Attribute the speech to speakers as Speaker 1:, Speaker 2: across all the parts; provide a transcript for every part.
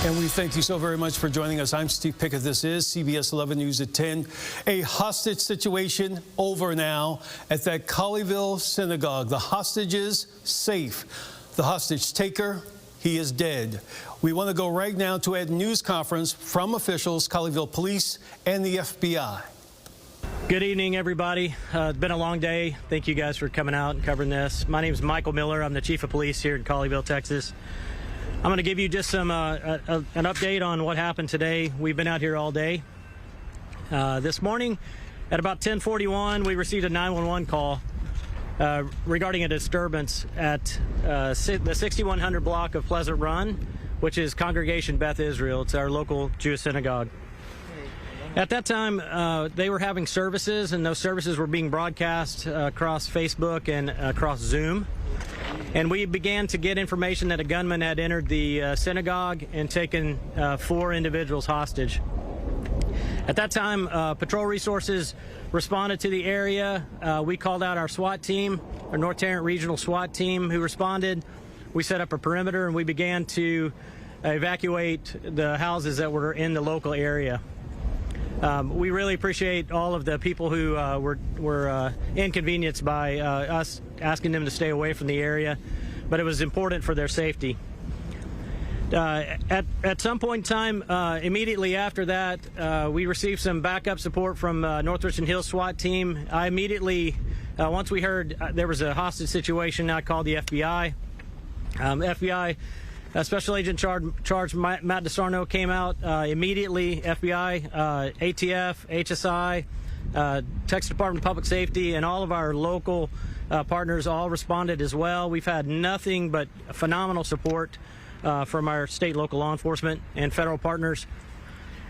Speaker 1: And we thank you so very much for joining us. I'm Steve Pickett. This is CBS 11 News at 10. A hostage situation over now at that Colleyville synagogue. The hostage is safe. The hostage taker, he is dead. We want to go right now to a news conference from officials, Colleyville Police and the FBI.
Speaker 2: Good evening, everybody. It's been a long day. Thank you guys for coming out and covering this. My name is Michael Miller. I'm the chief of police here in Colleyville, Texas. I'm going to give you just some an update on what happened today. We've been out here all day. This morning at about 10:41, we received a 911 call regarding a disturbance at the 6100 block of Pleasant Run, which is Congregation Beth Israel. It's our local Jewish synagogue. At that time, they were having services, and those services were being broadcast across Facebook and across Zoom. And we began to get information that a gunman had entered the synagogue and taken 4 individuals hostage. At that time, patrol resources responded to the area. We called out our SWAT team, our North Tarrant Regional SWAT team, who responded. We set up a perimeter, and we began to evacuate the houses that were in the local area. We really appreciate all of the people who were inconvenienced by us asking them to stay away from the area, but it was important for their safety. At some point in time, immediately after that, we received some backup support from North Richland Hills SWAT team. I immediately, once we heard there was a hostage situation, I called the FBI. FBI Special Agent Charge Matt DeSarno came out immediately. FBI, ATF, HSI, Texas Department of Public Safety, and all of our local partners all responded as well. We've had nothing but phenomenal support from our state, local law enforcement, and federal partners.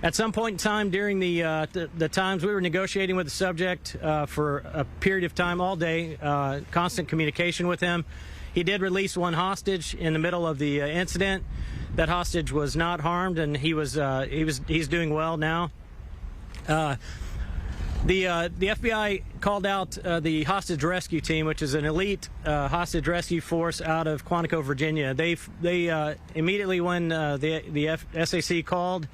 Speaker 2: At some point in time during the times we were negotiating with the subject for a period of time, all day, constant communication with him. He did release one hostage in the middle of the incident. That hostage was not harmed, and he's doing well now. The FBI called out the hostage rescue team, which is an elite hostage rescue force out of Quantico, Virginia. They immediately when the SAC called,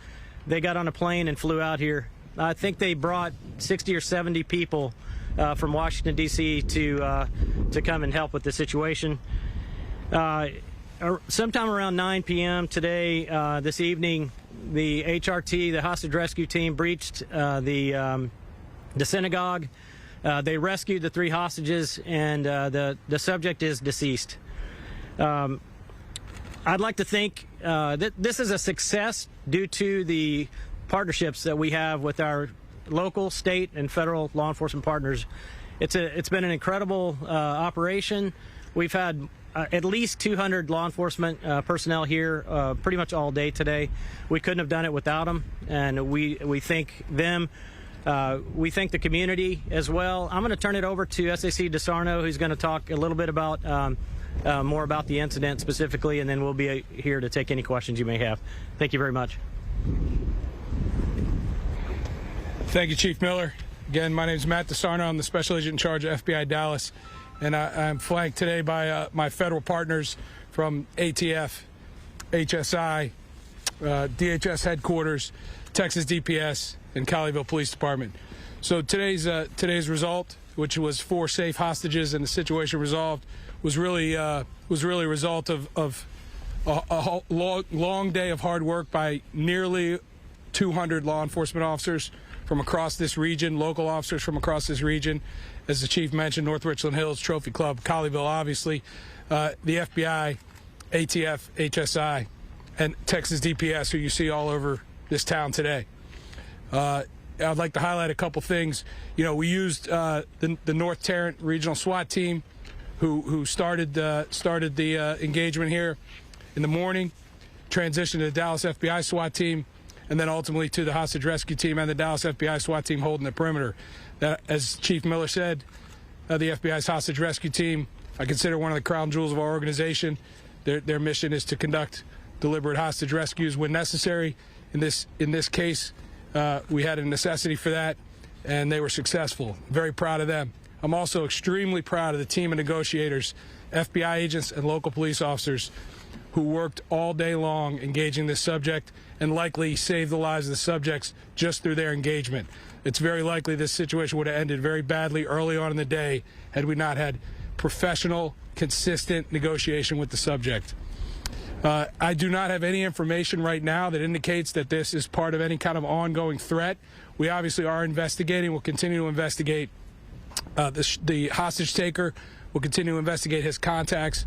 Speaker 2: they got on a plane and flew out here. I think they brought 60 or 70 people from Washington, D.C. to come and help with the situation. Sometime around 9 p.m. today, this evening, the HRT, the hostage rescue team, breached the synagogue. They rescued the 3 hostages, and the subject is deceased. I'd like to think that this is a success due to the partnerships that we have with our local, state, and federal law enforcement partners. It's been an incredible operation. We've had at least 200 law enforcement personnel here pretty much all day today. We couldn't have done it without them, and we thank them. We thank the community as well. I'm going to turn it over to SAC DeSarno, who's going to talk a little bit about more about the incident specifically, and then we'll be here to take any questions you may have. Thank you very much.
Speaker 3: Thank you, Chief Miller. Again, my name is Matt DeSarno. I'm the Special Agent in charge of FBI Dallas, and I'm flanked today by my federal partners from ATF, HSI, DHS headquarters, Texas DPS, and Colleyville Police Department. So today's result, which was 4 safe hostages and the situation resolved, was really a result of a long day of hard work by nearly 200 law enforcement officers from across this region, local officers from across this region. As the chief mentioned, North Richland Hills, Trophy Club, Colleyville, obviously, the FBI, ATF, HSI, and Texas DPS, who you see all over this town today. I'd like to highlight a couple things. You know, we used the North Tarrant Regional SWAT team, who started the engagement here in the morning, transitioned to the Dallas FBI SWAT team, and then ultimately to the hostage rescue team and the Dallas FBI SWAT team holding the perimeter. That, as Chief Miller said, the FBI's hostage rescue team, I consider one of the crown jewels of our organization. Their mission is to conduct deliberate hostage rescues when necessary. In this case, we had a necessity for that, and they were successful. Very proud of them. I'm also extremely proud of the team of negotiators, FBI agents and local police officers who worked all day long engaging this subject and likely saved the lives of the subjects just through their engagement. It's very likely this situation would have ended very badly early on in the day had we not had professional, consistent negotiation with the subject. I do not have any information right now that indicates that this is part of any kind of ongoing threat. We obviously are investigating. We'll continue to investigate the hostage taker. We'll continue to investigate his contacts.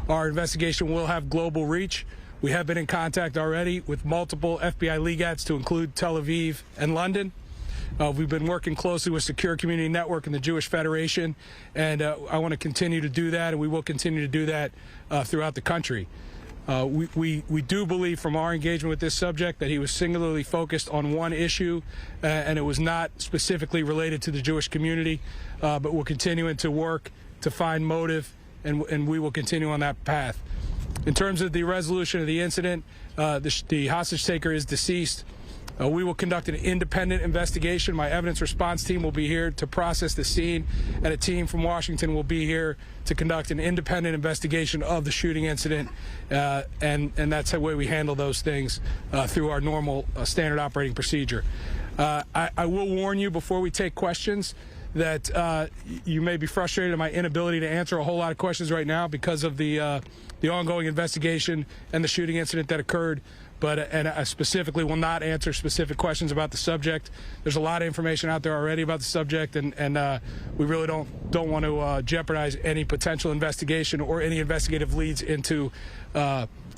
Speaker 3: Our investigation will have global reach. We have been in contact already with multiple FBI legats to include Tel Aviv and London. We've been working closely with Secure Community Network and the Jewish Federation, and I want to continue to do that, and we will continue to do that throughout the country. We do believe from our engagement with this subject that he was singularly focused on one issue, and it was not specifically related to the Jewish community, but we're continuing to work to find motive, and we will continue on that path. In terms of the resolution of the incident, the hostage taker is deceased. We will conduct an independent investigation. My evidence response team will be here to process the scene, and a team from Washington will be here to conduct an independent investigation of the shooting incident, and that's the way we handle those things through our normal standard operating procedure. I will warn you before we take questions that you may be frustrated at my inability to answer a whole lot of questions right now because of the ongoing investigation and the shooting incident that occurred. And I specifically will not answer specific questions about the subject. There's a lot of information out there already about the subject, and we really don't want to jeopardize any potential investigation or any investigative leads into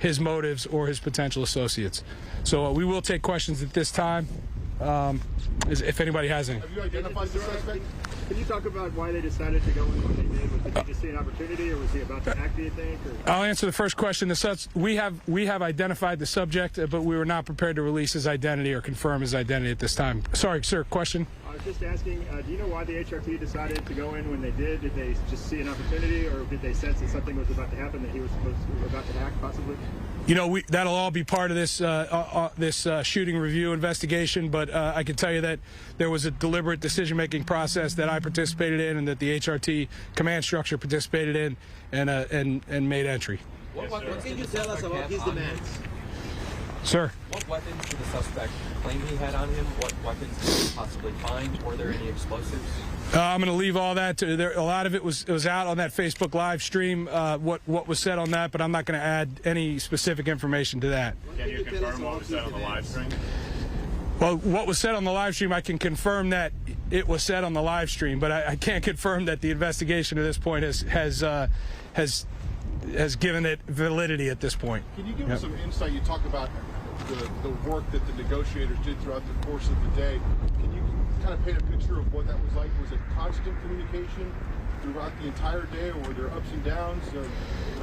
Speaker 3: his motives or his potential associates. So we will take questions at this time, if anybody has any.
Speaker 4: Have you identified the suspect? Can you talk about why they decided to go in what they did? Did they just see an opportunity, or was he about to act, do you think? Or?
Speaker 3: I'll answer the first question. We have identified the subject, but we were not prepared to release his identity or confirm his identity at this time. Sorry, sir, question?
Speaker 4: I was just asking, do you know why the HRT decided to go in when they did? Did they just see an opportunity, or did they sense that something was about to happen, that he was about to act, possibly?
Speaker 3: You know, that'll all be part of this shooting review investigation, but I can tell you that there was a deliberate decision-making process that I participated in and that the HRT command structure participated in and made entry.
Speaker 5: What can you tell us about his demands?
Speaker 3: Sir?
Speaker 5: What weapons did the suspect claim he had on him? What weapons did he possibly find? Were there any explosives?
Speaker 3: I'm going to leave all that to there. A lot of it was out on that Facebook live stream. What was said on that, but I'm not going to add any specific information to that.
Speaker 4: Can you confirm what was said on the live stream?
Speaker 3: Well, what was said on the live stream, I can confirm that it was said on the live stream, but I can't confirm that the investigation at this point has given it validity at this point.
Speaker 6: Can you give us some insight? You talk about the work that the negotiators did throughout the course of the day. Can you kind of paint a picture of what that was like? Was it constant communication throughout the entire day, or were there ups and downs?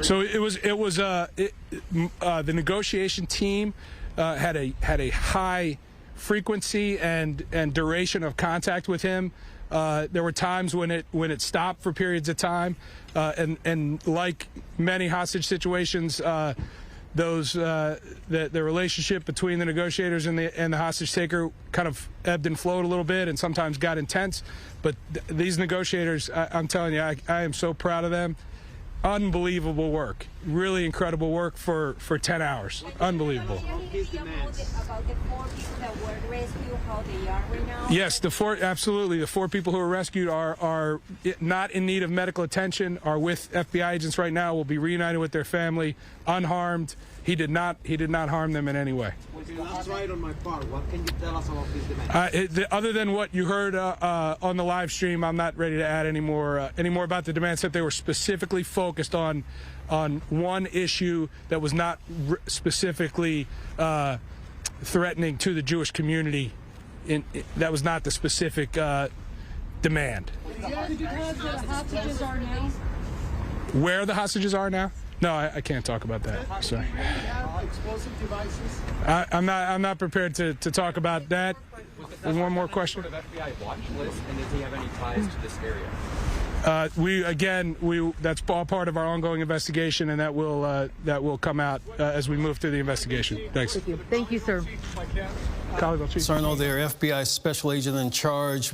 Speaker 3: So the negotiation team had a high frequency and duration of contact with him. There were times when it stopped for periods of time, and like many hostage situations, the relationship between the negotiators and the hostage taker kind of ebbed and flowed a little bit, and sometimes got intense. But these negotiators, I'm telling you, I am so proud of them. Unbelievable work, really incredible work for 10 hours. Unbelievable.
Speaker 7: About the 4 people that were rescued, how they are right now?
Speaker 3: Yes, absolutely. The 4 people who were rescued are not in need of medical attention, are with FBI agents right now, will be reunited with their family, unharmed. He did not harm them in any way.
Speaker 5: Last right on my part. What can you tell us about his demands?
Speaker 3: Other than what you heard on the live stream, I'm not ready to add any more about the demands. That they were specifically focused on one issue that was not specifically threatening to the Jewish community. That was not the specific demand.
Speaker 7: Did you tell us where the hostages are now?
Speaker 3: Where the hostages are now? No, I can't talk about that. Sorry.
Speaker 6: Explosive devices?
Speaker 3: I'm not prepared to talk about that. One more question.
Speaker 5: Sort of FBI watch list, and does he have any ties to this area?
Speaker 3: That's all part of our ongoing investigation, and that will come out as we move through the investigation. Thanks.
Speaker 7: Thank you, sir.
Speaker 3: Colleyville Chief.
Speaker 1: Sarno there, FBI special agent in charge.